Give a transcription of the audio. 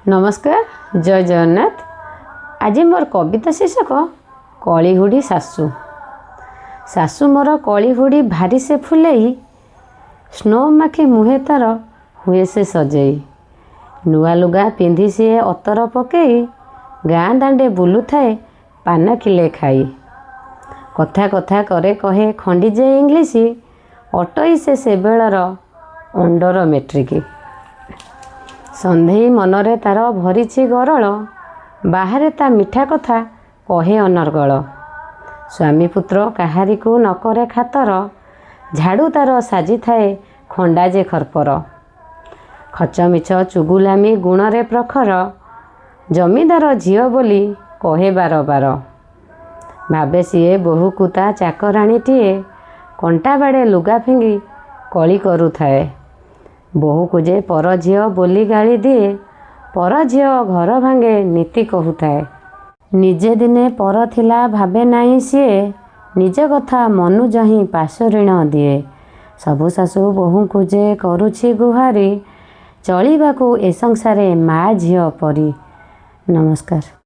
नमस्कार, जय जगन्नाथ। आज मोर कविता शीर्षक कलिहुड़ी सासू। सासू मोर कलिहुड़ी भारी से फुलई, स्नो माखी मुहे तार हुए से सजेई। नुआ लुगा पिंधि सी अतर पकई, गाँ दांडे बुलू थाए पान किले खाई। कथा कथा करे कहे खंडीजे इंग्लीश, अटई से बेलर अंडर मेट्रिक। सन्धेई मनरे तार भरीची गरल, बाहरे ता मिठा कथा कहे अनर्गल। स्वामी पुत्र काहारी को नकरे खातर, झाड़ू तार साजी थाए खंडाजे खरपर। खचमिच चुगुलामी गुणरे प्रखर, जमीदार झियो बोली कहे बार बार। भावे सीए बोहू को ता चाकराणीटीए, कंटा बाड़े लुगा फिंगी कली करू थाए। बोहू को जे पर झियो बोली गाली दिए, पर झियो घर भांगे नीति कहू थाए। निजे दिने पर थिला भावे नाई सीए, निज कथा मनु जही पाशु ऋण दिए। सबु सासु बोहू को जे करुछि गुहारी, चलिबाकू ए संसारे मा झियो परी। नमस्कार।